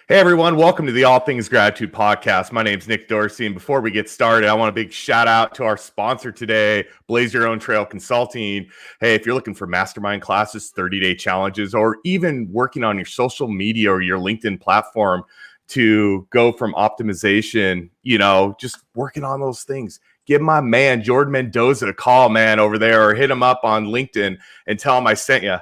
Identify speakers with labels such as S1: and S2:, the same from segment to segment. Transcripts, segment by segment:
S1: Hey everyone, welcome to the All Things Gratitude podcast. My name's Nick Dorsey, and before we get started, I want a big shout out to our sponsor today, Blaze Your Own Trail Consulting. Hey, if you're looking for mastermind classes, 30-day challenges, or even working on your social media or your LinkedIn platform to go from optimization, just working on those things, give my man Jordan Mendoza a call, man, over there, or hit him up on LinkedIn and tell him I sent you.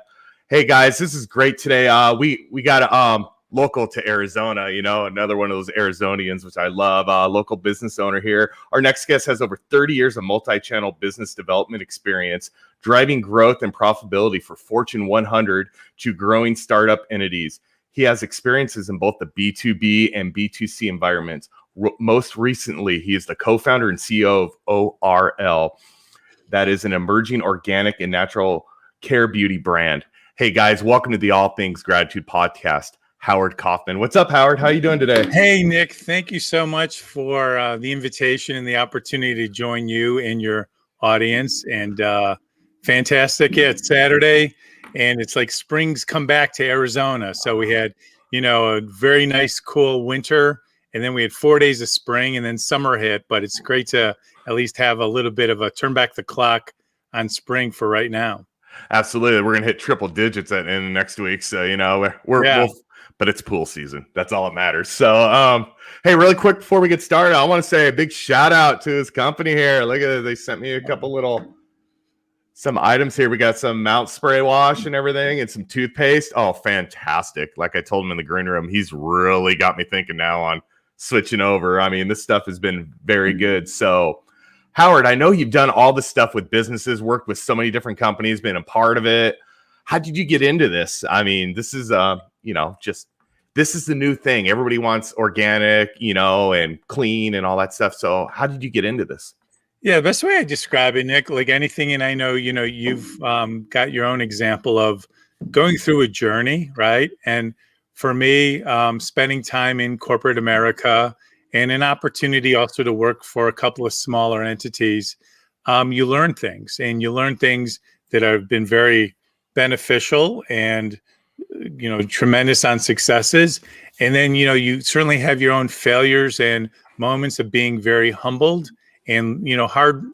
S1: Hey guys, this is great today. We got local to Arizona, another one of those Arizonians, which I love, local business owner here. Our next guest has over 30 years of multi-channel business development experience, driving growth and profitability for Fortune 100 to growing startup entities. He has experiences in both the B2B and B2C environments. Most recently, he is the co-founder and CEO of ORL. That is an emerging organic and natural care beauty brand. Hey guys, welcome to the All Things Gratitude podcast. Howard Kaufman. What's up, Howard? How are you doing today?
S2: Hey, Nick. Thank you so much for the invitation and the opportunity to join you and your audience. And fantastic. Yeah, it's Saturday, and it's like spring's come back to Arizona. So we had, a very nice, cool winter, and then we had 4 days of spring, and then summer hit. But it's great to at least have a little bit of a turn back the clock on spring for right now.
S1: Absolutely. We're going to hit triple digits in next week. So, but it's pool season. That's all that matters. So, hey, really quick before we get started, I want to say a big shout out to this company here. Look at it. They sent me a couple some items here. We got some mouth spray wash and everything and some toothpaste. Oh, fantastic. Like I told him in the green room, he's really got me thinking now on switching over. I mean, this stuff has been very good. So, Howard, I know you've done all this stuff with businesses, worked with so many different companies, been a part of it. How did you get into this? I mean, this is, this is the new thing. Everybody wants organic, and clean and all that stuff. So how did you get into this?
S2: Yeah, the best way I describe it, Nick, like anything, and I know, you've got your own example of going through a journey, right? And for me, spending time in corporate America and an opportunity also to work for a couple of smaller entities, you learn things that have been very beneficial and, tremendous on successes. And then, you certainly have your own failures and moments of being very humbled and,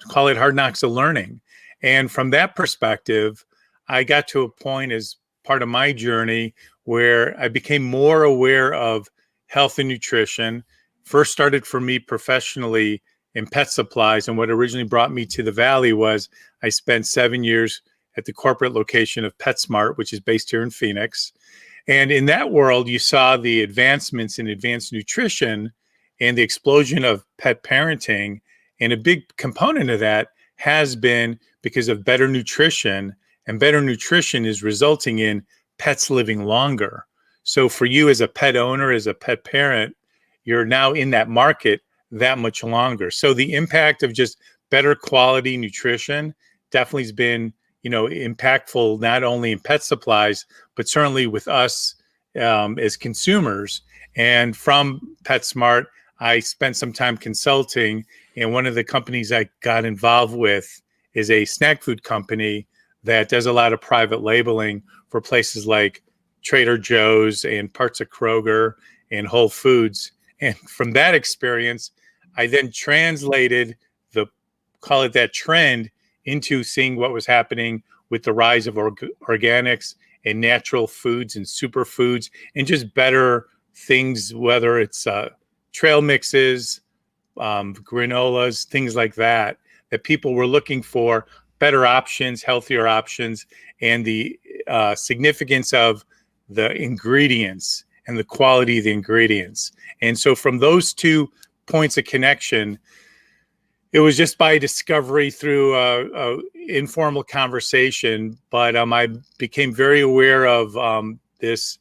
S2: call it hard knocks of learning. And from that perspective, I got to a point as part of my journey where I became more aware of health and nutrition. First started for me professionally in pet supplies. And what originally brought me to the Valley was I spent 7 years at the corporate location of PetSmart, which is based here in Phoenix. And in that world, you saw the advancements in advanced nutrition and the explosion of pet parenting. And a big component of that has been because of better nutrition, and better nutrition is resulting in pets living longer. So for you as a pet owner, as a pet parent, you're now in that market that much longer. So the impact of just better quality nutrition definitely has been, impactful, not only in pet supplies, but certainly with us as consumers. And from PetSmart, I spent some time consulting, and one of the companies I got involved with is a snack food company that does a lot of private labeling for places like Trader Joe's and parts of Kroger and Whole Foods. And from that experience, I then translated that trend into seeing what was happening with the rise of organics and natural foods and superfoods and just better things, whether it's trail mixes, granolas, things like that people were looking for better options, healthier options, and the significance of the ingredients and the quality of the ingredients. And so from those 2 points of connection, it was just by discovery through a informal conversation, but I became very aware of this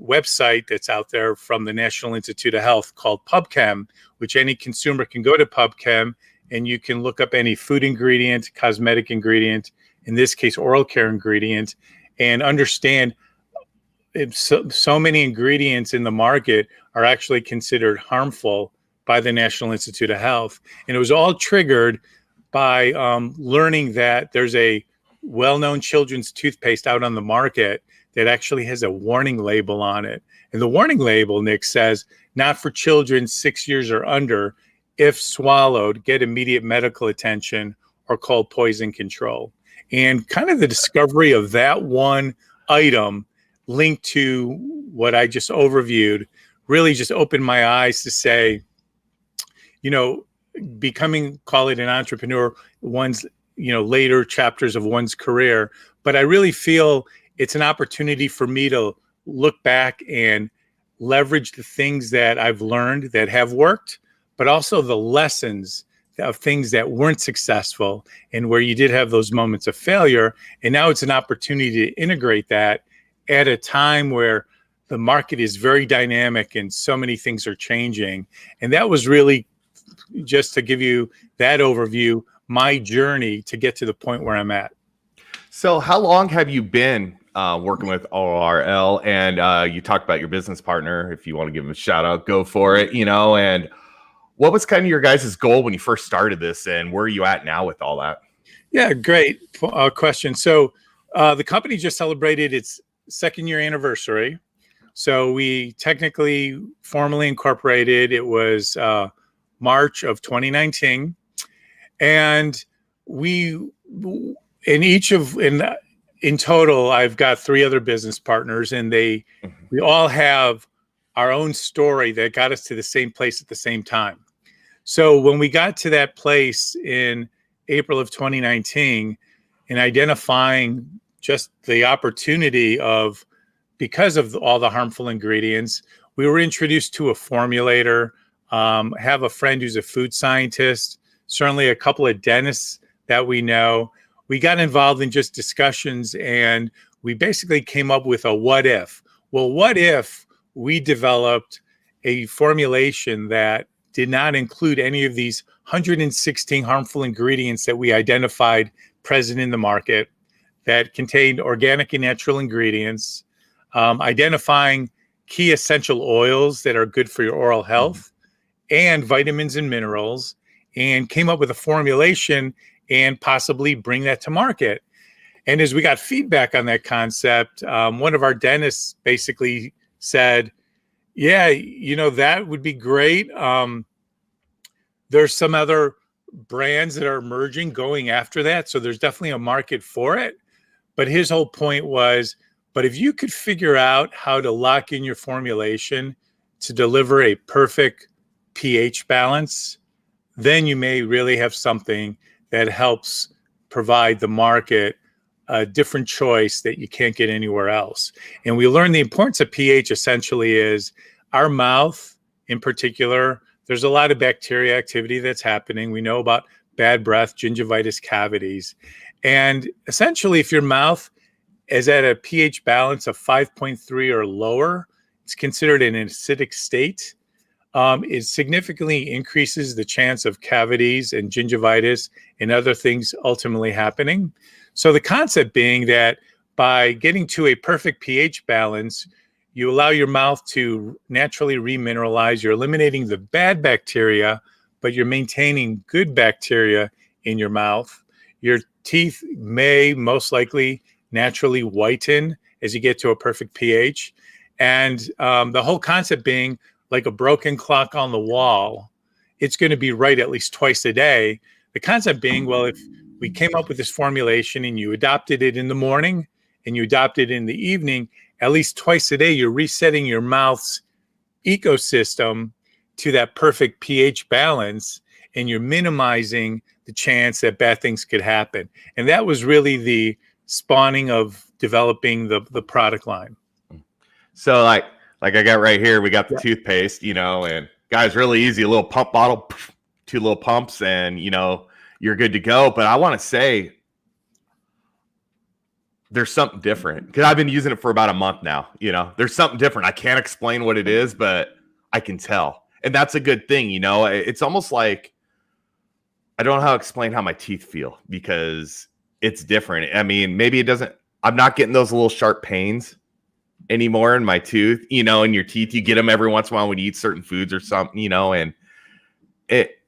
S2: website that's out there from the National Institute of Health called PubChem, which any consumer can go to PubChem and you can look up any food ingredient, cosmetic ingredient, in this case, oral care ingredient, and understand so many ingredients in the market are actually considered harmful by the National Institute of Health. And it was all triggered by learning that there's a well-known children's toothpaste out on the market that actually has a warning label on it. And the warning label, Nick, says, not for children 6 years or under. If swallowed, get immediate medical attention or call poison control. And kind of the discovery of that one item linked to what I just overviewed really just opened my eyes to say, becoming, call it an entrepreneur, one's, later chapters of one's career. But I really feel it's an opportunity for me to look back and leverage the things that I've learned that have worked, but also the lessons of things that weren't successful and where you did have those moments of failure. And now it's an opportunity to integrate that at a time where the market is very dynamic and so many things are changing. And that was really, just to give you that overview, my journey to get to the point where I'm at.
S1: So how long have you been working with ORL? And you talked about your business partner. If you want to give him a shout out, go for it, and what was kind of your guys' goal when you first started this, and where are you at now with all that?
S2: Yeah, great question. So the company just celebrated its second year anniversary. So we technically formally incorporated. It was March of 2019. And in total, I've got 3 other business partners, and we all have our own story that got us to the same place at the same time. So when we got to that place in April of 2019, in identifying just the opportunity of, because of all the harmful ingredients, we were introduced to a formulator, have a friend who's a food scientist, certainly a couple of dentists that we know. We got involved in just discussions, and we basically came up with a what if. Well, what if we developed a formulation that did not include any of these 116 harmful ingredients that we identified present in the market, that contained organic and natural ingredients, identifying key essential oils that are good for your oral health, and vitamins and minerals, and came up with a formulation and possibly bring that to market. And as we got feedback on that concept, one of our dentists basically said, yeah, that would be great. There's some other brands that are emerging going after that. So there's definitely a market for it. But his whole point was, but if you could figure out how to lock in your formulation to deliver a perfect pH balance, then you may really have something that helps provide the market a different choice that you can't get anywhere else. And we learned the importance of pH essentially is our mouth in particular, there's a lot of bacteria activity that's happening. We know about bad breath, gingivitis, cavities. And essentially, if your mouth is at a pH balance of 5.3 or lower, it's considered an acidic state. It significantly increases the chance of cavities and gingivitis and other things ultimately happening. So the concept being that by getting to a perfect pH balance, you allow your mouth to naturally remineralize. You're eliminating the bad bacteria, but you're maintaining good bacteria in your mouth. Your teeth may most likely naturally whiten as you get to a perfect pH. And the whole concept being like a broken clock on the wall, it's going to be right at least twice a day. The concept being, well, if we came up with this formulation and you adopted it in the morning and you adopted it in the evening, at least twice a day, you're resetting your mouth's ecosystem to that perfect pH balance, and you're minimizing the chance that bad things could happen. And that was really the spawning of developing the product line.
S1: So like I got right here, we got the toothpaste, and guys, really easy, a little pump bottle, 2 little pumps, and you're good to go. But I want to say there's something different, because I've been using it for about a month now. There's something different. I can't explain what it is, but I can tell. And that's a good thing. It's almost like, I don't know how to explain how my teeth feel, because it's different. I mean, maybe it doesn't, I'm not getting those little sharp pains anymore in my tooth, in your teeth. You get them every once in a while when you eat certain foods or something, and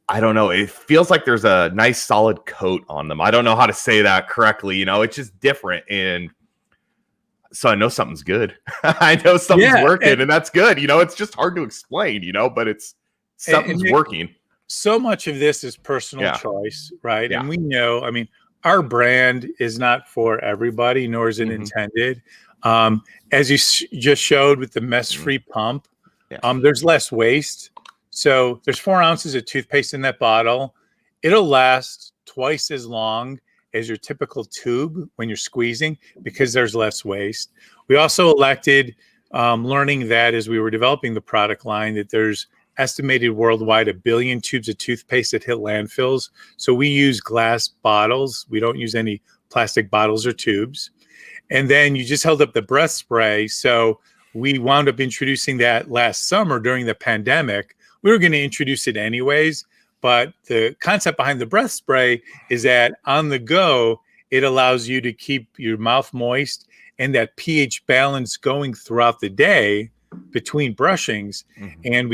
S1: I don't know. It feels like there's a nice solid coat on them. I don't know how to say that correctly. It's just different. And So I know something's good. I know something's working, and that's good. It's just hard to explain, but something's working.
S2: So much of this is personal choice, right?
S1: Yeah.
S2: And we know, our brand is not for everybody, nor is it intended. As you just showed with the mess-free pump, there's less waste. So there's 4 ounces of toothpaste in that bottle. It'll last twice as long as your typical tube when you're squeezing because there's less waste. We also elected, learning that as we were developing the product line, that there's estimated worldwide 1 billion tubes of toothpaste that hit landfills. So we use glass bottles. We don't use any plastic bottles or tubes. And then you just held up the breath spray. So we wound up introducing that last summer during the pandemic. We were going to introduce it anyways, but the concept behind the breath spray is that on the go, it allows you to keep your mouth moist and that pH balance going throughout the day between brushings. And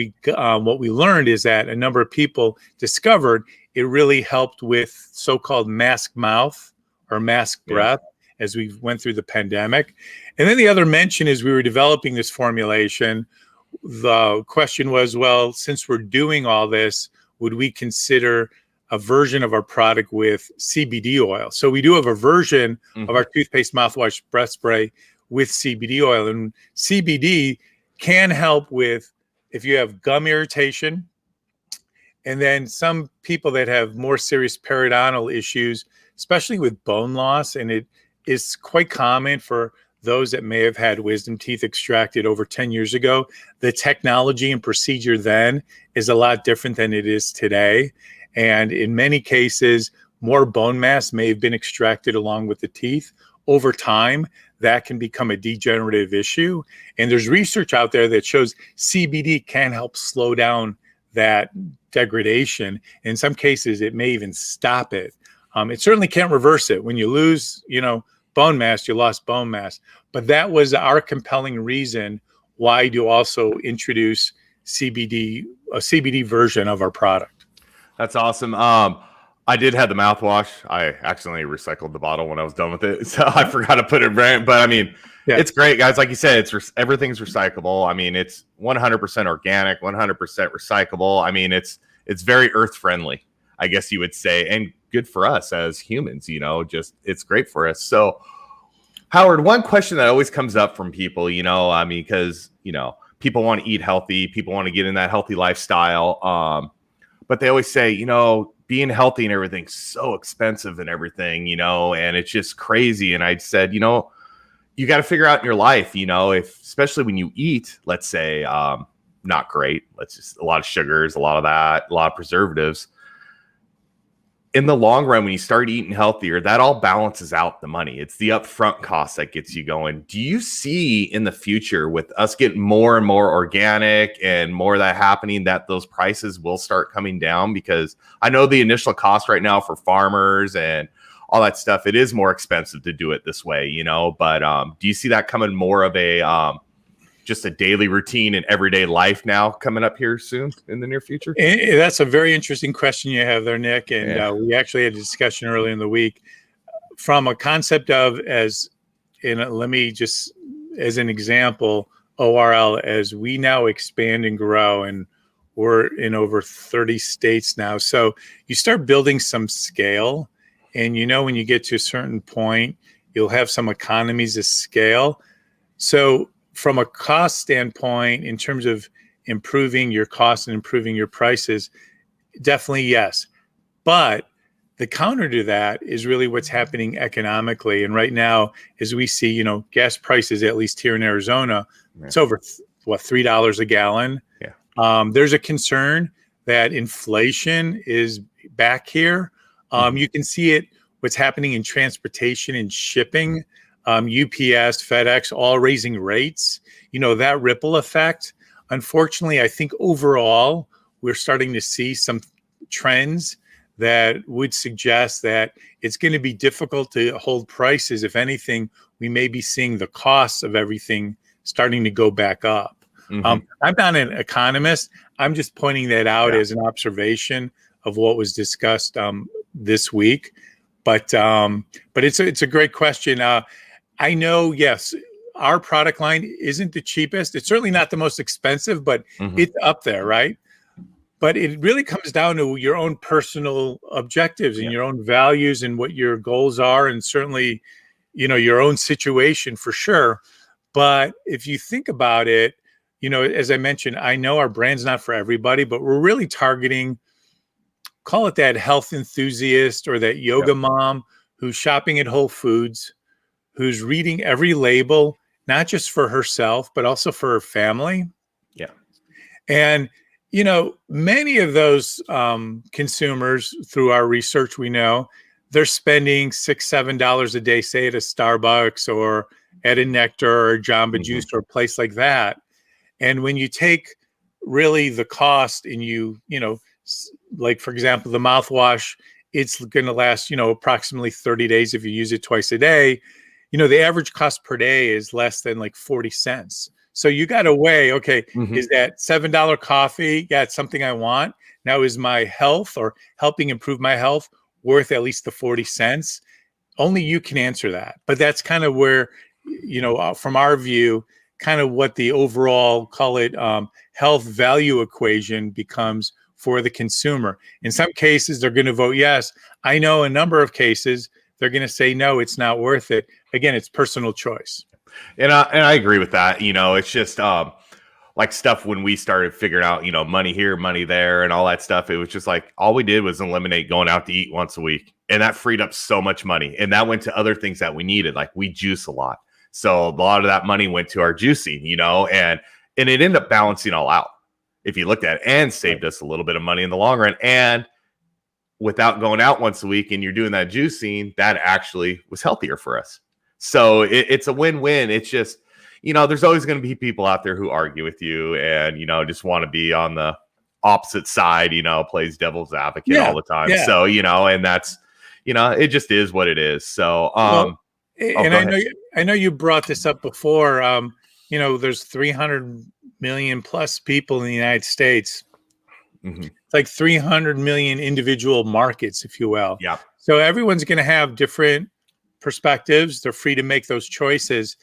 S2: what we learned is that a number of people discovered it really helped with so-called mask mouth or mask breath as we went through the pandemic. And then the other mention is we were developing this formulation. The question was, well, since we're doing all this, would we consider a version of our product with CBD oil? So we do have a version of our toothpaste mouthwash breath spray with CBD oil. And CBD can help with if you have gum irritation, and then some people that have more serious periodontal issues, especially with bone loss, and it is quite common for those that may have had wisdom teeth extracted over 10 years ago. The technology and procedure then is a lot different than it is today. And in many cases, more bone mass may have been extracted along with the teeth. Over time, that can become a degenerative issue. And there's research out there that shows CBD can help slow down that degradation. In some cases, it may even stop it. It certainly can't reverse it. When you lose, bone mass, you lost bone mass. But that was our compelling reason why to also introduce CBD, a CBD version of our product.
S1: That's awesome. I did have the mouthwash. I accidentally recycled the bottle when I was done with it, so I forgot to put it right. But it's great, guys. Like you said, everything's recyclable. It's 100% organic, 100% recyclable. It's very earth friendly, I guess you would say, and good for us as humans. It's great for us. So, Howard, one question that always comes up from people, because people want to eat healthy, people want to get in that healthy lifestyle, but they always say, being healthy and everything's so expensive and everything, and it's just crazy. And I said, you got to figure out in your life, especially when you eat, let's say, not great, a lot of sugars, a lot of that, a lot of preservatives. In the long run, when you start eating healthier, that all balances out the money. It's the upfront cost that gets you going. Do you see in the future with us getting more and more organic and more of that happening that those prices will start coming down? Because I know the initial cost right now for farmers and all that stuff, it is more expensive to do it this way, but do you see that coming more of a just a daily routine in everyday life now coming up here soon in the near future?
S2: And that's a very interesting question you have there, Nick. And we actually had a discussion earlier in the week from a concept of let me just, as an example, ORL, as we now expand and grow, and we're in over 30 states now. So you start building some scale, and when you get to a certain point, you'll have some economies of scale. So from a cost standpoint, in terms of improving your costs and improving your prices, definitely yes. But the counter to that is really what's happening economically. And right now, as we see, gas prices, at least here in Arizona, it's over $3 a gallon. There's a concern that inflation is back here. You can see it, what's happening in transportation and shipping. UPS, FedEx, all raising rates. That ripple effect. Unfortunately, I think overall, we're starting to see some trends that would suggest that it's going to be difficult to hold prices. If anything, we may be seeing the costs of everything starting to go back up. I'm not an economist. I'm just pointing that out as an observation of what was discussed this week. But it's a great question. I know, yes, our product line isn't the cheapest. It's certainly not the most expensive, but it's up there, right? But it really comes down to your own personal objectives and your own values and what your goals are, and certainly, your own situation for sure. But if you think about it, as I mentioned, I know our brand's not for everybody, but we're really targeting, call it that health enthusiast or that yoga mom who's shopping at Whole Foods, who's reading every label, not just for herself, but also for her family.
S1: Yeah.
S2: And many of those consumers, through our research, we know they're spending $6-7 a day, say at a Starbucks or at a Nectar or Jamba Juice or a place like that. And when you take really the cost and like, for example, the mouthwash, it's going to last, approximately 30 days if you use it twice a day. The average cost per day is less than like 40 cents. So you got to weigh, okay, is that $7 coffee? Yeah, it's something I want. Now, is my health or helping improve my health worth at least the 40 cents? Only you can answer that. But that's kind of where, from our view, kind of what the overall, call it health value equation becomes for the consumer. In some cases, they're going to vote yes. I know a number of cases, they're going to say, no, it's not worth it. Again, it's personal choice.
S1: And I agree with that. It's just like stuff when we started figuring out, money here, money there, and all that stuff. It was just like all we did was eliminate going out to eat once a week, and that freed up so much money. And that went to other things that we needed, like we juice a lot, so a lot of that money went to our juicing, and it ended up balancing all out if you looked at it, and saved us a little bit of money in the long run. And without going out once a week, and you're doing that juicing, that actually was healthier for us. So it's a win-win. It's just, there's always going to be people out there who argue with you and, just want to be on the opposite side, plays devil's advocate all the time. Yeah. So, and that's, it just is what it is. So,
S2: I know you brought this up before. There's 300 million plus people in the United States. It's like 300 million individual markets, if you will.
S1: Yeah.
S2: So everyone's going to have different perspectives. They're free to make those choices.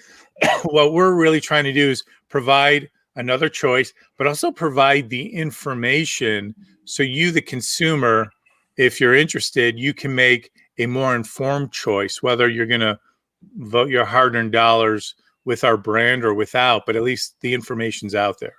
S2: What we're really trying to do is provide another choice, but also provide the information so you, the consumer, if you're interested, you can make a more informed choice, whether you're going to vote your hard-earned dollars with our brand or without, but at least the information's out there.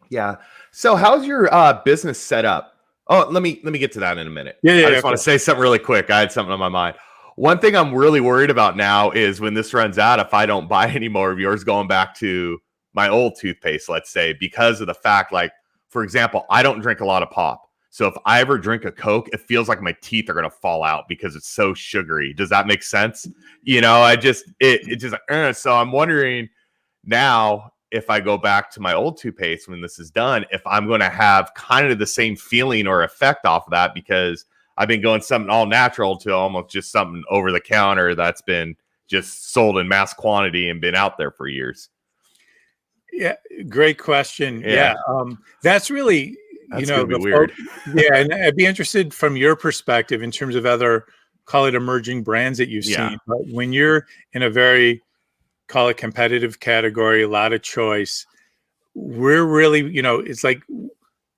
S1: Yeah. So how's your business set up? Oh, let me get to that in a minute.
S2: Yeah,
S1: I just want to say something really quick. I had something on my mind. One thing I'm really worried about now is when this runs out, if I don't buy any more of yours, going back to my old toothpaste, let's say, because of the fact, like, for example, I don't drink a lot of pop. So if I ever drink a Coke, it feels like my teeth are going to fall out because it's so sugary. Does that make sense? So I'm wondering now, if I go back to my old toothpaste when this is done, if I'm going to have kind of the same feeling or effect off of that, because I've been going something all natural to almost just something over the counter that's been just sold in mass quantity and been out there for years.
S2: Yeah, great question. Yeah, that's really,
S1: that's gonna be weird.
S2: And I'd be interested from your perspective in terms of other, call it emerging brands that you've seen. But when you're in a very, call it competitive category, a lot of choice, we're really, it's like,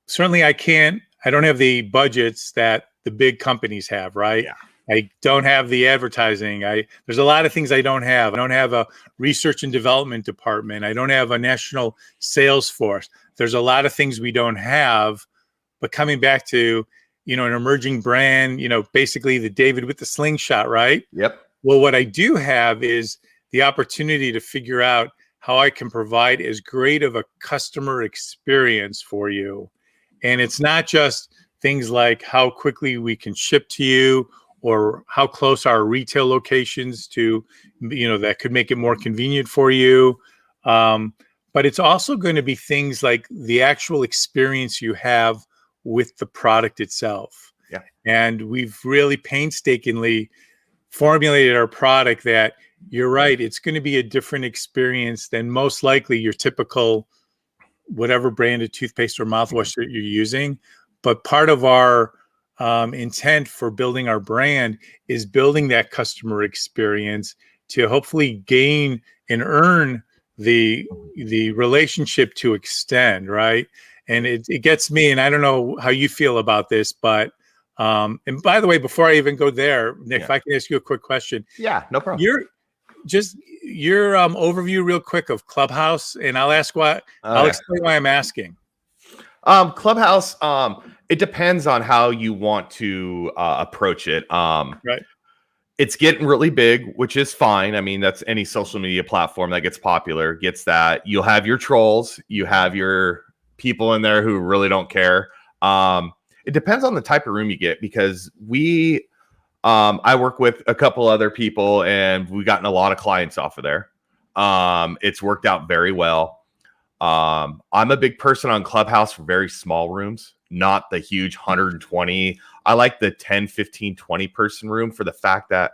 S2: certainly I don't have the budgets that the big companies have, right?
S1: Yeah.
S2: I don't have the advertising. There's a lot of things I don't have. I don't have a research and development department. I don't have a national sales force. There's a lot of things we don't have. But coming back to, an emerging brand, basically the David with the slingshot, right?
S1: Yep.
S2: Well, what I do have is the opportunity to figure out how I can provide as great of a customer experience for you. And it's not just things like how quickly we can ship to you or how close our retail locations to, that could make it more convenient for you. But it's also going to be things like the actual experience you have with the product itself.
S1: Yeah.
S2: And we've really painstakingly formulated our product that you're right, it's going to be a different experience than most likely your typical whatever brand of toothpaste or mouthwash that you're using. But part of our intent for building our brand is building that customer experience to hopefully gain and earn the relationship to extend, right? And it gets me, and I don't know how you feel about this, but and by the way, before I even go there, Nick, if I can ask you a quick question.
S1: Yeah, no problem.
S2: Your overview real quick of Clubhouse, and I'll ask why. I'll explain why I'm asking.
S1: Clubhouse, it depends on how you want to approach it.
S2: Right.
S1: It's getting really big, which is fine. I mean, that's any social media platform that gets popular, gets that. You'll have your trolls, you have your people in there who really don't care. It depends on the type of room you get, because I work with a couple other people and we've gotten a lot of clients off of there. It's worked out very well. I'm a big person on Clubhouse for very small rooms, not the huge 120. I like the 10, 15, 20 person room for the fact that,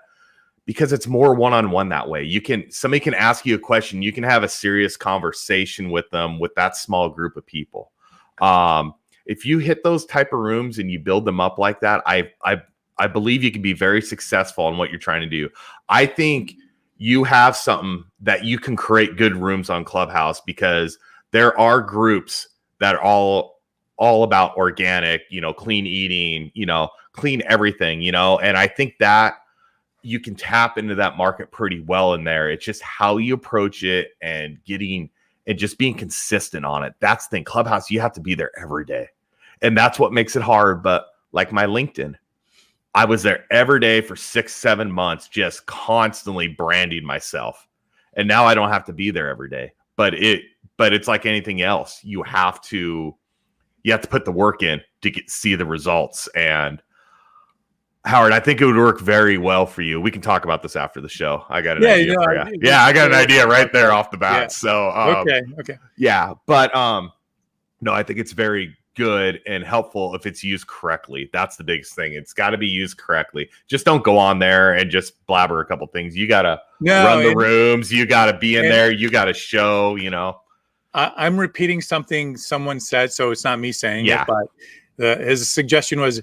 S1: because it's more one-on-one that way. Somebody can ask you a question. You can have a serious conversation with them with that small group of people. If you hit those type of rooms and you build them up like that, I believe you can be very successful in what you're trying to do. I think you have something that you can create good rooms on Clubhouse, because there are groups that are all about organic, clean eating, clean everything, and I think that you can tap into that market pretty well in there. It's just how you approach it and just being consistent on it. That's the thing. Clubhouse, you have to be there every day. And that's what makes it hard. But like my LinkedIn, I was there every day for 6-7 months, just constantly branding myself. And now I don't have to be there every day. But it's like anything else. You have to put the work in to see the results. And Howard, I think it would work very well for you. We can talk about this after the show. I got an idea for you. Yeah, I got an idea right there off the bat. Yeah. So
S2: okay.
S1: Yeah, but no, I think it's very good and helpful if it's used correctly. That's the biggest thing. It's got to be used correctly. Just don't go on there and just blabber a couple things. You got to run the rooms. You got to be in there. You got to show,
S2: I'm repeating something someone said, so it's not me saying it, but his suggestion was,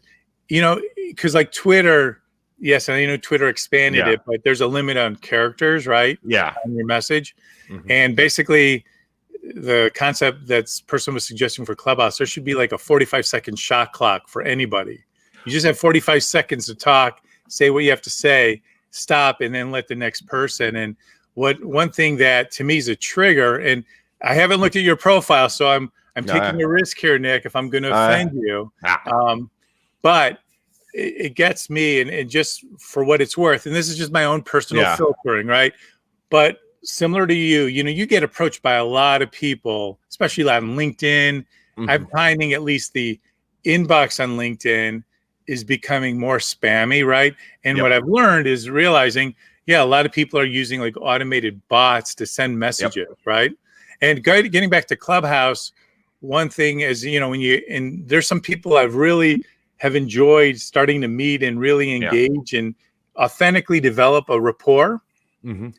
S2: because like Twitter, yes, I know Twitter expanded it, but there's a limit on characters, right?
S1: Yeah.
S2: On your message. Mm-hmm. And basically the concept that person was suggesting for Clubhouse, there should be like a 45-second shot clock for anybody. You just have 45 seconds to talk, say what you have to say, stop, and then let the next person. And one thing that to me is a trigger, and I haven't looked at your profile, so I'm taking a risk here, Nick, if I'm going to offend you. But it gets me, and just for what it's worth, and this is just my own personal filtering, right? But similar to you, you get approached by a lot of people, especially on LinkedIn. Mm-hmm. I'm finding at least the inbox on LinkedIn is becoming more spammy, right? And what I've learned is realizing, a lot of people are using like automated bots to send messages, right? And getting back to Clubhouse, one thing is, and there's some people I've really have enjoyed starting to meet and really engage and authentically develop a rapport. Mm-hmm.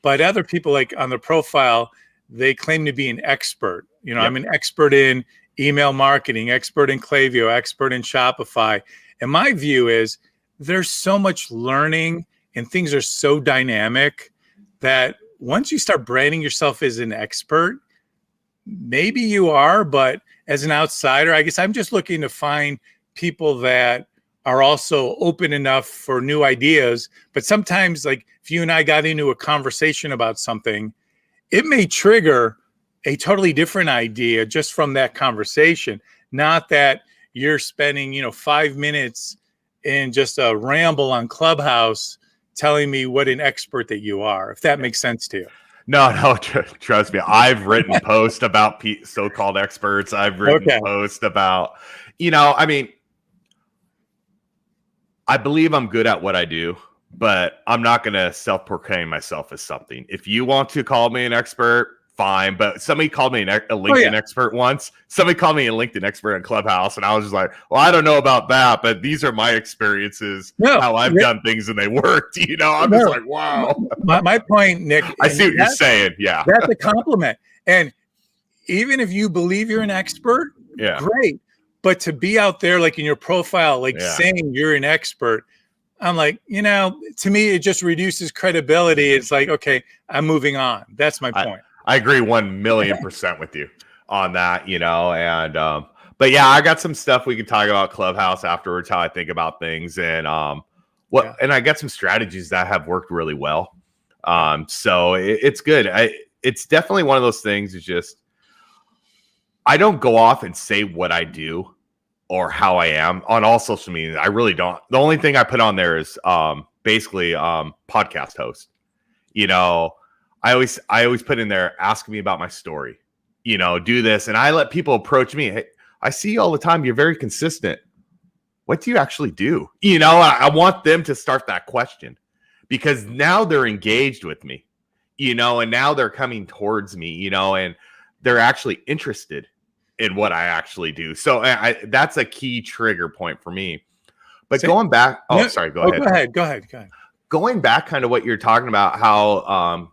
S2: But other people, like on the profile, they claim to be an expert. I'm an expert in email marketing, expert in Klaviyo, expert in Shopify. And my view is there's so much learning and things are so dynamic that once you start branding yourself as an expert, maybe you are, but as an outsider, I guess I'm just looking to find people that are also open enough for new ideas. But sometimes, like if you and I got into a conversation about something, it may trigger a totally different idea just from that conversation. Not that you're spending, 5 minutes in just a ramble on Clubhouse telling me what an expert that you are, if that makes sense to you.
S1: No, trust me. I've written posts about so-called experts. I've written posts about, I believe I'm good at what I do, but I'm not going to self-proclaim myself as something. If you want to call me an expert, fine. But somebody called me a LinkedIn expert once. Somebody called me a LinkedIn expert in Clubhouse, and I was just like, well, I don't know about that, but these are my experiences, how I've done things and they worked. I'm just like, wow.
S2: My point, Nick.
S1: I see what you're saying. Yeah.
S2: That's a compliment. And even if you believe you're an expert, great. But to be out there, like in your profile, like saying you're an expert, I'm like, to me, it just reduces credibility. It's like, okay, I'm moving on. That's my point.
S1: I agree 1,000,000% with you on that, and but yeah, I got some stuff we can talk about Clubhouse afterwards, how I think about things, and and I got some strategies that have worked really well. So it's good. It's definitely one of those things. Is just I don't go off and say what I do or how I am on all social media. I really don't. The only thing I put on there is basically podcast host. I always put in there, ask me about my story. Do this, and I let people approach me. Hey, I see you all the time. You're very consistent. What do you actually do? I want them to start that question because now they're engaged with me, and now they're coming towards me, and they're actually interested in what I actually do. So that's a key trigger point for me. But going back, sorry, go ahead.
S2: Go ahead.
S1: Going back kind of what you're talking about, how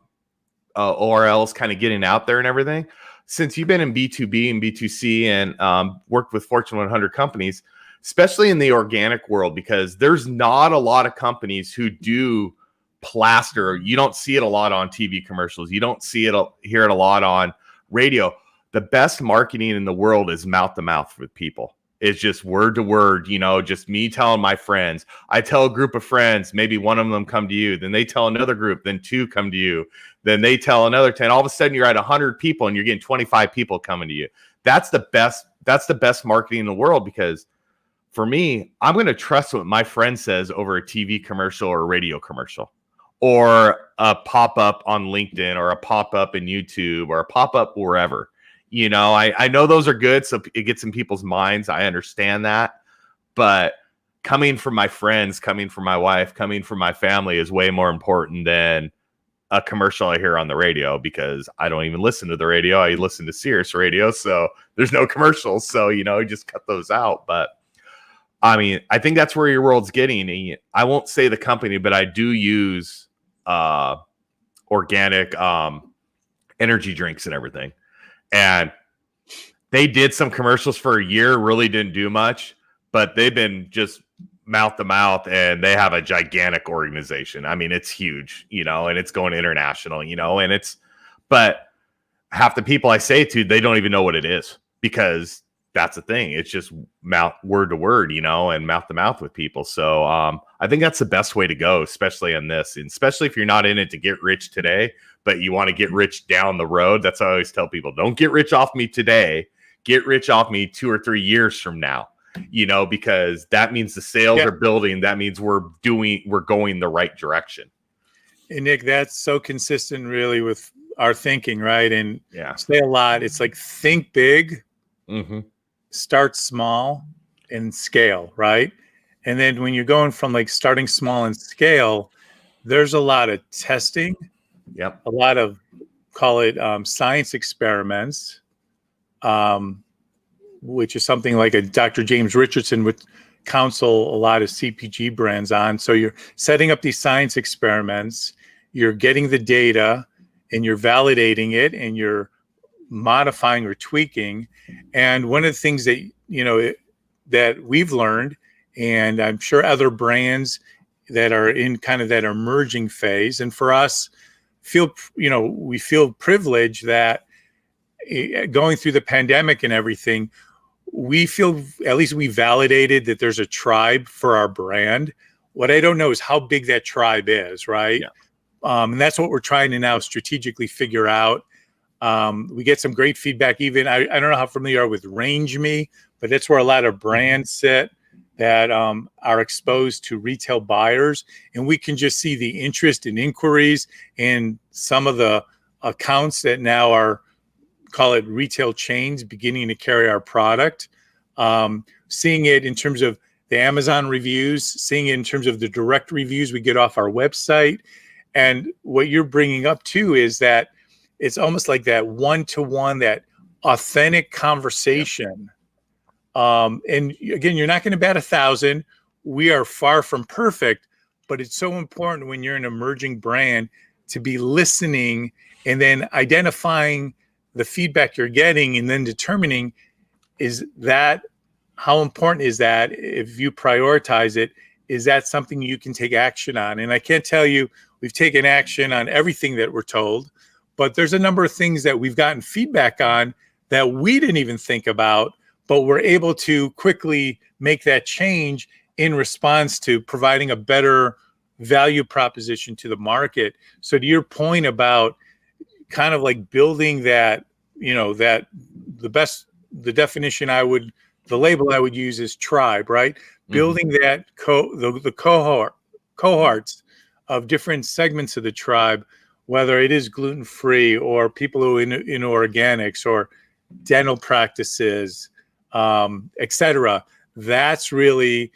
S1: ORL is kind of getting out there and everything. Since you've been in B2B and B2C and worked with Fortune 100 companies, especially in the organic world, because there's not a lot of companies who do plaster. You don't see it a lot on TV commercials. You don't hear it a lot on radio. The best marketing in the world is mouth to mouth with people. It's just word to word, just me telling my friends. I tell a group of friends, maybe one of them come to you, then they tell another group, then 2 come to you, then they tell another 10. All of a sudden you're at 100 people and you're getting 25 people coming to you. That's the best marketing in the world, because for me, I'm going to trust what my friend says over a TV commercial or a radio commercial or a pop-up on LinkedIn or a pop-up in YouTube or a pop-up wherever. I know those are good, so it gets in people's minds. I understand that. But coming from my friends, coming from my wife, coming from my family is way more important than a commercial I hear on the radio, because I don't even listen to the radio. I listen to Sirius radio, so there's no commercials. So, just cut those out. But I mean, I think that's where your world's getting. I won't say the company, but I do use organic energy drinks and everything. And they did some commercials for a year, really didn't do much, but they've been just mouth to mouth, and they have a gigantic organization. I mean, it's huge, and it's going international, but half the people I say it to, they don't even know what it is, because that's the thing. It's just word to word, and mouth to mouth with people. So I think that's the best way to go, especially on this, and especially if you're not in it to get rich today, but you want to get rich down the road. That's what I always tell people. Don't get rich off me today. Get rich off me 2 or 3 years from now, because that means the sales are building. That means we're going the right direction.
S2: And Nick, that's so consistent really with our thinking, right? And say a lot. It's like, think big, start small, and scale, right? And then when you're going from like starting small and scale, there's a lot of testing.
S1: Yep.
S2: A lot of, call it science experiments, which is something like a Dr. James Richardson would counsel a lot of CPG brands on. So you're setting up these science experiments, you're getting the data, and you're validating it, and you're modifying or tweaking. And one of the things that, that we've learned, and I'm sure other brands that are in kind of that emerging phase, and for us, we feel privileged that going through the pandemic and everything, we feel, at least we validated that there's a tribe for our brand. What I don't know is how big that tribe is, right? Yeah. And that's what we're trying to now strategically figure out. We get some great feedback. Even I don't know how familiar you are with Range Me, but that's where a lot of brands sit that are exposed to retail buyers, and we can just see the interest and inquiries in some of the accounts that now are, call it retail chains, beginning to carry our product. Seeing it in terms of the Amazon reviews, seeing it in terms of the direct reviews we get off our website. And what you're bringing up too is that it's almost like that one-to-one, that authentic conversation. And again, you're not going to bat 1,000. We are far from perfect, but it's so important when you're an emerging brand to be listening and then identifying the feedback you're getting, and then determining, how important is that? If you prioritize it, is that something you can take action on? And I can't tell you we've taken action on everything that we're told, But there's a number of things that we've gotten feedback on that we didn't even think about, but we're able to quickly make that change in response to providing a better value proposition to the market. So to your point about kind of like building that, that the definition the label I would use is tribe, right? Mm-hmm. Building that the cohorts of different segments of the tribe, whether it is gluten-free or people who in organics or dental practices, etc. That's really,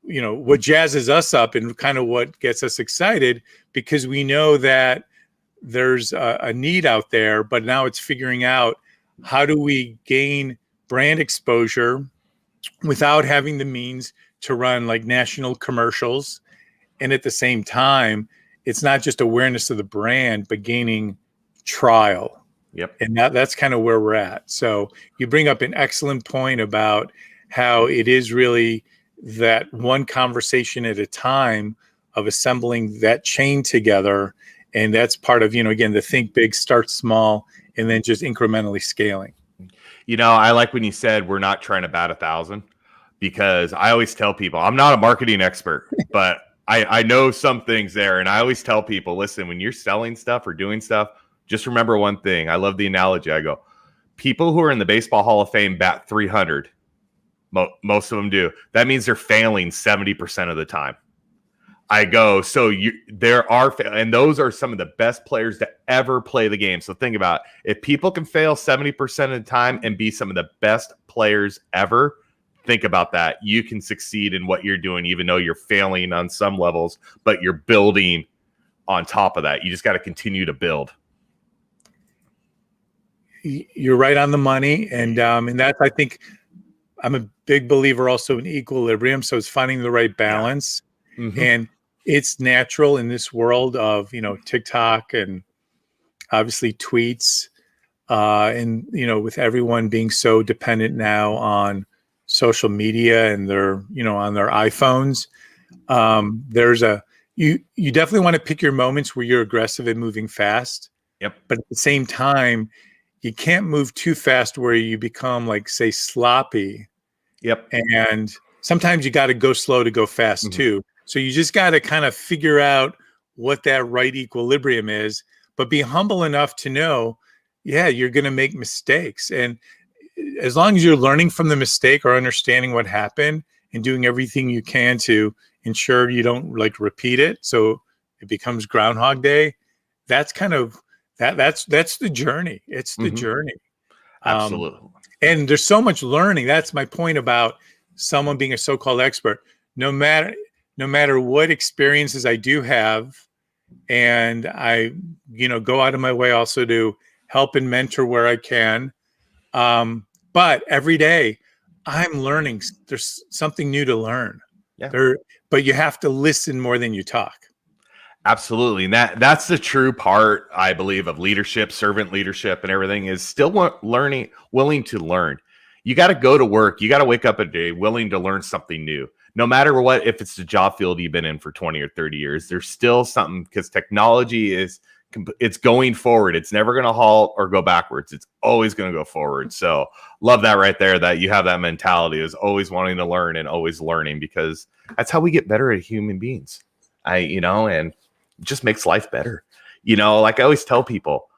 S2: what jazzes us up and kind of what gets us excited, because we know that there's a need out there, but now it's figuring out how do we gain brand exposure without having the means to run like national commercials. And at the same time, it's not just awareness of the brand, but gaining trial.
S1: Yep.
S2: And that's kind of where we're at. So you bring up an excellent point about how it is really that one conversation at a time of assembling that chain together. And that's part of, again, the think big, start small, and then just incrementally scaling.
S1: I like when you said we're not trying to bat 1,000, because I always tell people I'm not a marketing expert, but I know some things there. And I always tell people, listen, when you're selling stuff or doing stuff, just remember one thing. I love the analogy. I go, people who are in the Baseball Hall of Fame bat 300. Most of them do. That means they're failing 70% of the time. I go, so there are, and those are some of the best players to ever play the game. So think about it. If people can fail 70% of the time and be some of the best players ever, think about that. You can succeed in what you're doing, even though you're failing on some levels, but you're building on top of that. You just got to continue to build.
S2: You're right on the money. And that's, I think, I'm a big believer also in equilibrium. So it's finding the right balance. Yeah. Mm-hmm. And it's natural in this world of, TikTok and obviously tweets, and, with everyone being so dependent now on social media and their, on their iPhones. You definitely want to pick your moments where you're aggressive and moving fast.
S1: Yep.
S2: But at the same time, you can't move too fast where you become like, say, sloppy.
S1: Yep.
S2: And sometimes you got to go slow to go fast, mm-hmm. too. So you just got to kind of figure out what that right equilibrium is, but be humble enough to know, you're going to make mistakes. And as long as you're learning from the mistake or understanding what happened and doing everything you can to ensure you don't like repeat it, so it becomes Groundhog Day, that's kind of that's the journey. It's the mm-hmm. journey.
S1: Absolutely.
S2: And there's so much learning. That's my point about someone being a so-called expert. No matter what experiences I do have, and I, go out of my way also to help and mentor where I can. But every day I'm learning. There's something new to learn. Yeah. But you have to listen more than you talk.
S1: Absolutely. And that's the true part, I believe, of leadership, servant leadership and everything, is still willing to learn. You got to go to work. You got to wake up a day willing to learn something new. No matter what, if it's the job field you've been in for 20 or 30 years, there's still something, because technology it's going forward. It's never going to halt or go backwards. It's always going to go forward. So love that right there, that you have that mentality, is always wanting to learn and always learning, because that's how we get better at human beings. And it just makes life better. Like I always tell people,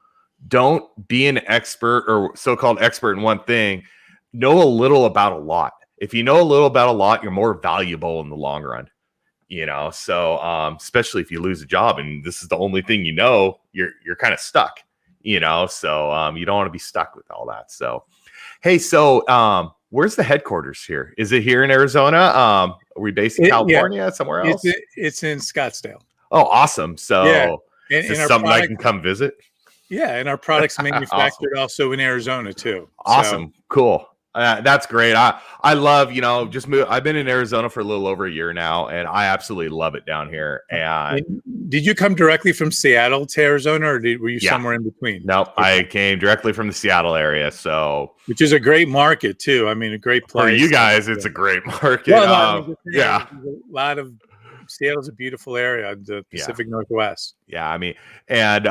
S1: don't be an expert or so-called expert in one thing. Know a little about a lot. If you know a little about a lot, you're more valuable in the long run. So especially if you lose a job and this is the only thing you're kind of stuck. So you don't want to be stuck with all that. So hey, where's the headquarters here? Is it here in Arizona? Are we based in California? Somewhere else?
S2: It's in Scottsdale.
S1: Oh, awesome. So
S2: is
S1: this something I can come visit?
S2: Yeah, and our products manufactured awesome. Also in Arizona too.
S1: Awesome. So. Cool. That's great. I love, I've been in Arizona for a little over a year now, and I absolutely love it down here. And
S2: did you come directly from Seattle to Arizona, or were you somewhere in between?
S1: Nope, okay. I came directly from the Seattle area.
S2: Which is a great market too. I mean, a great place.
S1: For you guys, it's a great market.
S2: Well, a lot of Seattle's a beautiful area, the Pacific Northwest.
S1: Yeah, I mean, and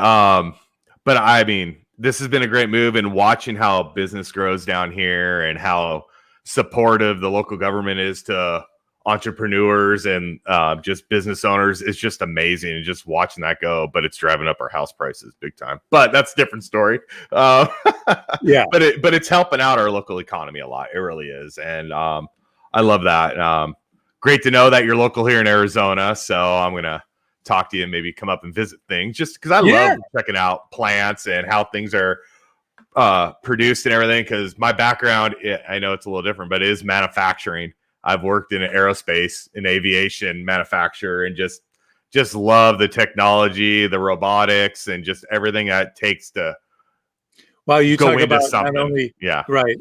S1: but I mean, this has been a great move, and watching how business grows down here and how supportive the local government is to entrepreneurs and just business owners is just amazing. And just watching that go, but it's driving up our house prices big time. But that's a different story.
S2: Yeah.
S1: But it's helping out our local economy a lot. It really is, and I love that. Great to know that you're local here in Arizona. So I'm gonna talk to you and maybe come up and visit things, just because I love checking out plants and how things are produced and everything. Because my background, I know it's a little different, but it is manufacturing. I've worked in aerospace and aviation manufacture, and just love the technology, the robotics, and just everything that it takes to
S2: Well, you
S1: go
S2: talk
S1: into
S2: about
S1: something.
S2: not only
S1: Yeah.
S2: right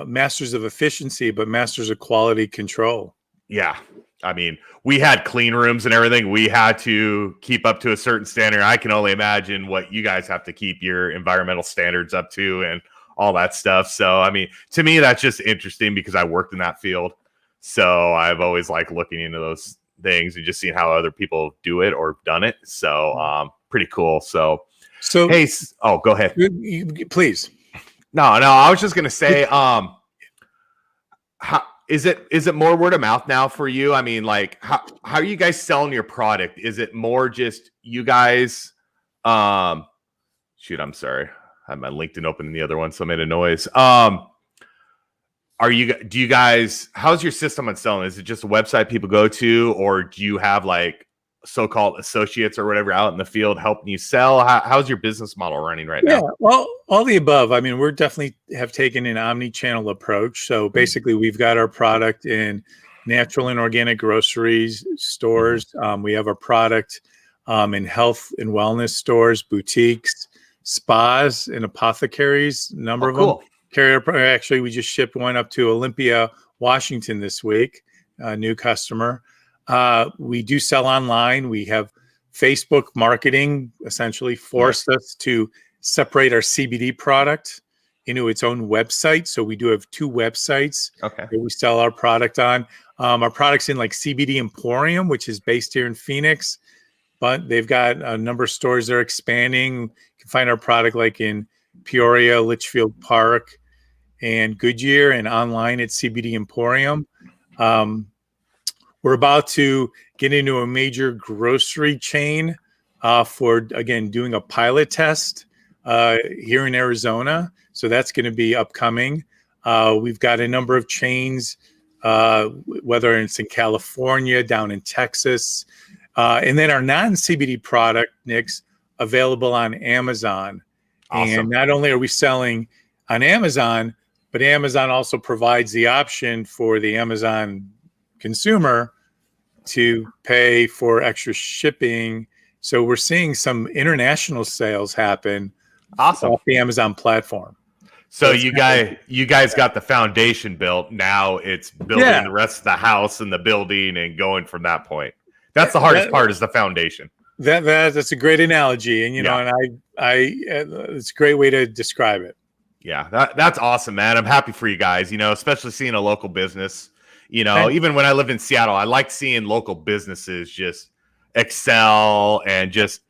S2: masters of efficiency, but masters of quality control.
S1: Yeah. I mean, we had clean rooms and everything. We had to keep up to a certain standard. I can only imagine what you guys have to keep your environmental standards up to and all that stuff. So, I mean, to me, that's just interesting because I worked in that field. So I've always liked looking into those things and just seeing how other people do it or done it. So, pretty cool. So, hey, go ahead.
S2: Please.
S1: No, I was just going to say, how is it more word of mouth now for you? I mean, like, how are you guys selling your product? Is it more just you guys? Shoot, I'm sorry. I had my LinkedIn open in the other one, so I made a noise. Do you guys, how's your system on selling? Is it just a website people go to, or do you have like so-called associates or whatever out in the field helping you sell? How's your business model running right now?
S2: Yeah, well, all the above. I mean, we're definitely have taken an omni-channel approach. So basically, we've got our product in natural and organic groceries stores. We have our product in health and wellness stores, boutiques, spas, and apothecaries. Number of them. Actually, we just shipped one up to Olympia, Washington this week. A new customer. We do sell online. We have Facebook marketing essentially forced us to separate our CBD product into its own website. So we do have 2 websites that we sell our product on. Our product's in like CBD Emporium, which is based here in Phoenix, but they've got a number of stores they're expanding. You can find our product like in Peoria, Litchfield Park, and Goodyear, and online at CBD Emporium. We're about to get into a major grocery chain for, again, doing a pilot test here in Arizona. So that's going to be upcoming. We've got a number of chains, whether it's in California, down in Texas. And then our non-CBD product, Nick's, available on Amazon. Awesome. And not only are we selling on Amazon, but Amazon also provides the option for the Amazon consumer to pay for extra shipping. So we're seeing some international sales happen off the Amazon platform.
S1: So you guys got the foundation built. Now it's building the rest of the house and the building and going from that point. That's the hardest part, is the foundation.
S2: That's a great analogy. And, and it's a great way to describe it.
S1: Yeah, that's awesome, man. I'm happy for you guys, especially seeing a local business. Even when I lived in Seattle, I liked seeing local businesses just excel, and just,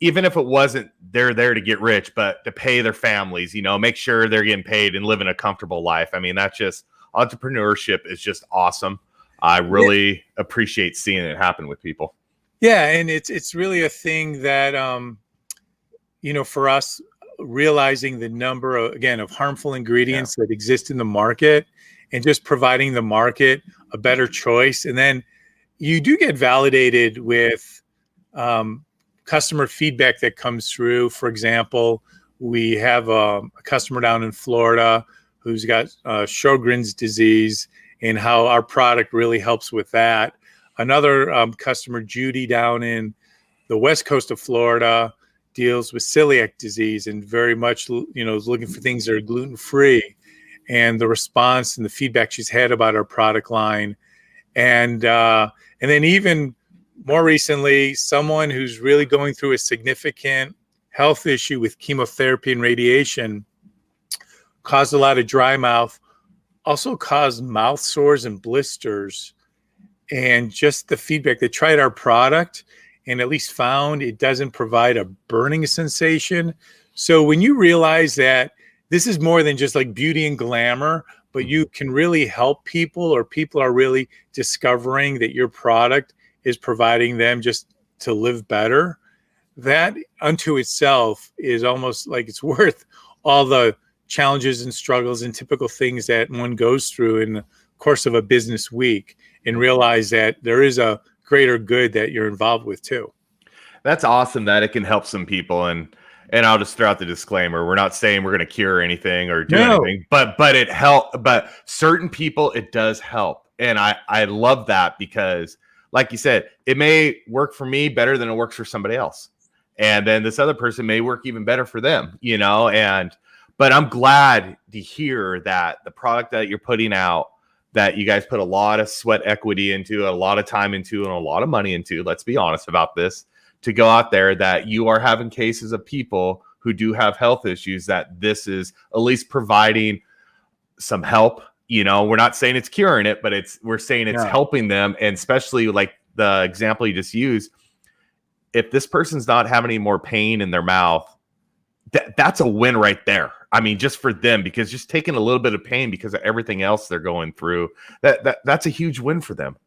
S1: even if it wasn't they're there to get rich, but to pay their families, make sure they're getting paid and living a comfortable life. I mean, that's just, entrepreneurship is just awesome. I really appreciate seeing it happen with people.
S2: Yeah, and it's really a thing that, for us, realizing the number of harmful ingredients that exist in the market, and just providing the market a better choice. And then you do get validated with customer feedback that comes through. For example, we have a customer down in Florida who's got Sjogren's disease, and how our product really helps with that. Another customer, Judy, down in the west coast of Florida, deals with celiac disease and very much, is looking for things that are gluten-free. And the response and the feedback she's had about our product line. And then even more recently, someone who's really going through a significant health issue with chemotherapy and radiation, caused a lot of dry mouth, also caused mouth sores and blisters. And just the feedback, they tried our product and at least found it doesn't provide a burning sensation. So when you realize that this is more than just like beauty and glamour, but you can really help people, or people are really discovering that your product is providing them just to live better, that unto itself is almost like it's worth all the challenges and struggles and typical things that one goes through in the course of a business week, and realize that there is a greater good that you're involved with too.
S1: That's awesome that it can help some people. And I'll just throw out the disclaimer. We're not saying we're going to cure anything or do anything, but certain people, it does help. And I love that, because like you said, it may work for me better than it works for somebody else. And then this other person may work even better for them, but I'm glad to hear that the product that you're putting out, that you guys put a lot of sweat equity into, a lot of time into, and a lot of money into, let's be honest about this, to go out there, that you are having cases of people who do have health issues, that this is at least providing some help. We're not saying it's curing it, but we're saying it's helping them. And especially like the example you just used, if this person's not having any more pain in their mouth, that's a win right there. I mean, just for them, because just taking a little bit of pain because of everything else they're going through, that's a huge win for them.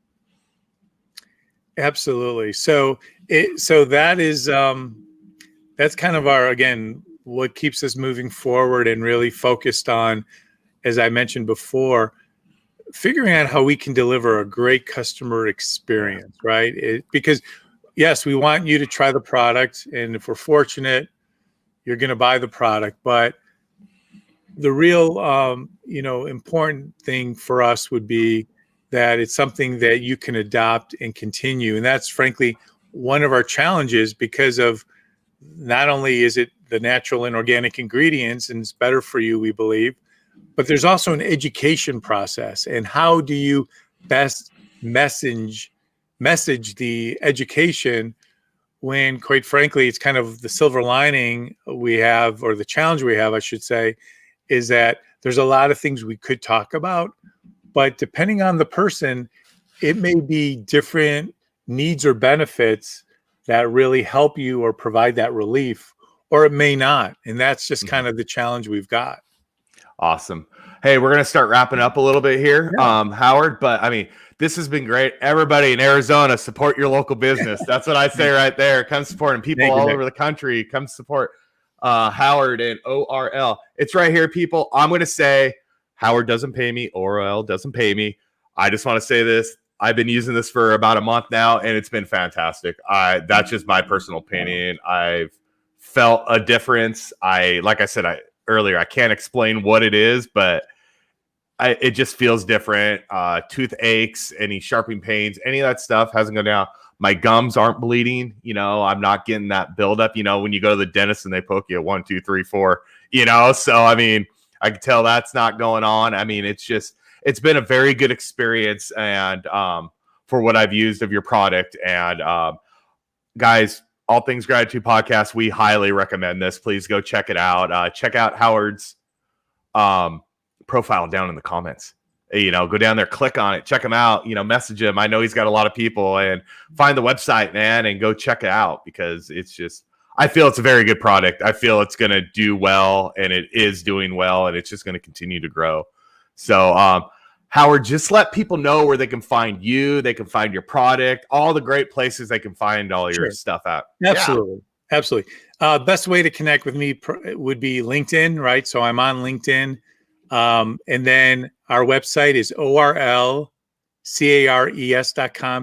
S2: Absolutely. So that is that's kind of our, again, what keeps us moving forward and really focused on, as I mentioned before, figuring out how we can deliver a great customer experience, right? Because yes, we want you to try the product, and if we're fortunate, you're going to buy the product. But the real, important thing for us would be that it's something that you can adopt and continue. And that's frankly one of our challenges, because of not only is it the natural and organic ingredients and it's better for you, we believe, but there's also an education process. And how do you best message the education when, quite frankly, it's kind of the silver lining we have, or the challenge we have, I should say, is that there's a lot of things we could talk about, but depending on the person, it may be different needs or benefits that really help you or provide that relief, or it may not. And that's just kind of the challenge we've got.
S1: Awesome. Hey, we're going to start wrapping up a little bit here, Howard, but I mean, this has been great. Everybody in Arizona, support your local business. That's what I say right there. Come support, and people all over the country, come support Howard and ORL. It's right here, people. I'm going to say Howard doesn't pay me. ORL doesn't pay me. I just want to say this. I've been using this for about a month now, and it's been fantastic. That's just my personal opinion. I've felt a difference. Like I said earlier, I can't explain what it is, but it just feels different. Tooth aches, any sharpening pains, any of that stuff hasn't gone down. My gums aren't bleeding. I'm not getting that buildup. When you go to the dentist and they poke you at 1, 2, 3, 4, so I mean, I can tell that's not going on. I mean, it's been a very good experience, and for what I've used of your product. And guys, All Things Gratitude Podcast, we highly recommend this. Please go check it out. Check out Howard's profile down in the comments. Go down there, click on it, check him out, message him. I know he's got a lot of people, and find the website, man, and go check it out, because I feel it's a very good product. I feel it's going to do well, and it is doing well, and it's just going to continue to grow. So, Howard, just let people know where they can find you, they can find your product, all the great places they can find all your stuff at.
S2: Absolutely. Yeah. Absolutely. Best way to connect with me would be LinkedIn, right? So I'm on LinkedIn. And then our website is orlcares.com.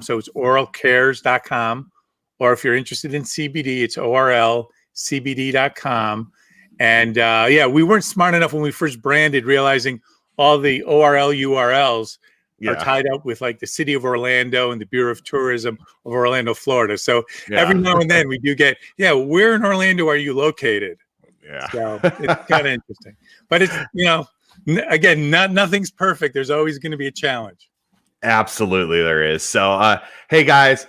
S2: So it's oralcares.com. Or if you're interested in CBD, it's orlcbd.com. And we weren't smart enough when we first branded, realizing all the ORL URLs are tied up with like the city of Orlando and the Bureau of Tourism of Orlando, Florida. So every now and then we do get, where in Orlando are you located? Yeah. So it's kind of interesting. But it's, again, nothing's perfect. There's always going to be a challenge.
S1: Absolutely, there is. So, hey, guys,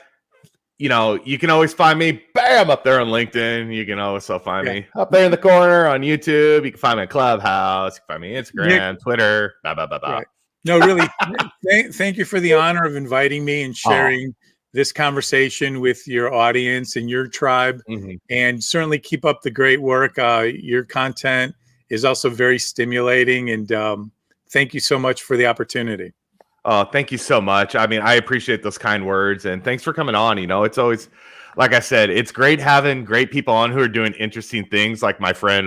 S1: you can always find me, bam, up there on LinkedIn. You can also find me up there in the corner on YouTube. You can find me on Clubhouse. You can find me on Instagram, Twitter, blah, blah, blah, blah.
S2: Right. No, really, thank you for the honor of inviting me and sharing this conversation with your audience and your tribe, and certainly keep up the great work. Your content is also very stimulating, and thank you so much for the opportunity.
S1: Oh, thank you so much. I mean, I appreciate those kind words, and thanks for coming on. It's always, like I said, it's great having great people on who are doing interesting things, like my friend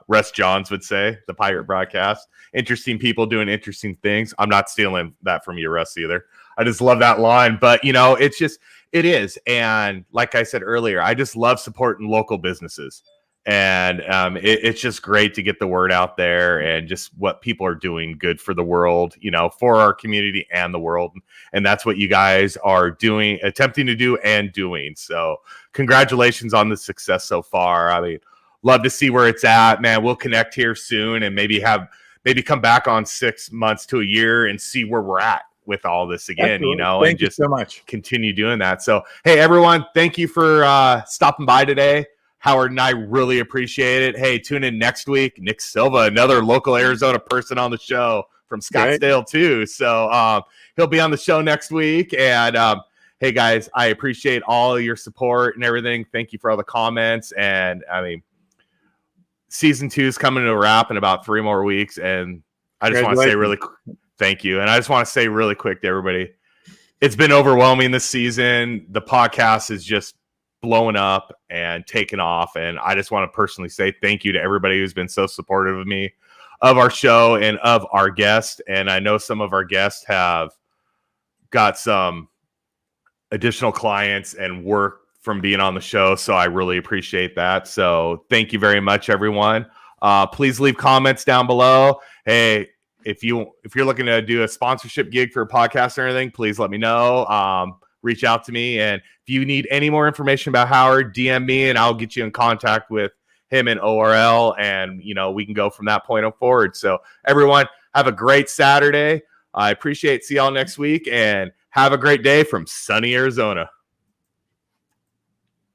S1: Russ Johns would say, the Pirate Broadcast. Interesting people doing interesting things. I'm not stealing that from you, Russ, either. I just love that line. But, it is. And like I said earlier, I just love supporting local businesses. And it's just great to get the word out there and just what people are doing good for the world, for our community and the world. And that's what you guys are doing, attempting to do and doing. So congratulations on the success so far. I mean, love to see where it's at, man. We'll connect here soon and maybe come back on 6 months to a year and see where we're at with all this again,
S2: Absolutely.
S1: and
S2: Thank
S1: just
S2: you so much.
S1: Continue doing that. So, hey, everyone, thank you for stopping by today. Howard and I really appreciate it. Hey, tune in next week. Nick Silva, another local Arizona person on the show from Scottsdale too. So he'll be on the show next week. And hey, guys, I appreciate all your support and everything. Thank you for all the comments. And I mean, season 2 is coming to a wrap in about 3 more weeks. And I just want to say really thank you. And I just want to say really quick to everybody, it's been overwhelming this season. The podcast is just blowing up and taking off. And I just want to personally say thank you to everybody who's been so supportive of me, of our show, and of our guests. And I know some of our guests have got some additional clients and work from being on the show. So I really appreciate that. So thank you very much, everyone. Please leave comments down below. Hey, if you're looking to do a sponsorship gig for a podcast or anything, please let me know. Reach out to me. And if you need any more information about Howard, DM me and I'll get you in contact with him and ORL. And, we can go from that point on forward. So everyone, have a great Saturday. I appreciate it. See y'all next week and have a great day from sunny Arizona.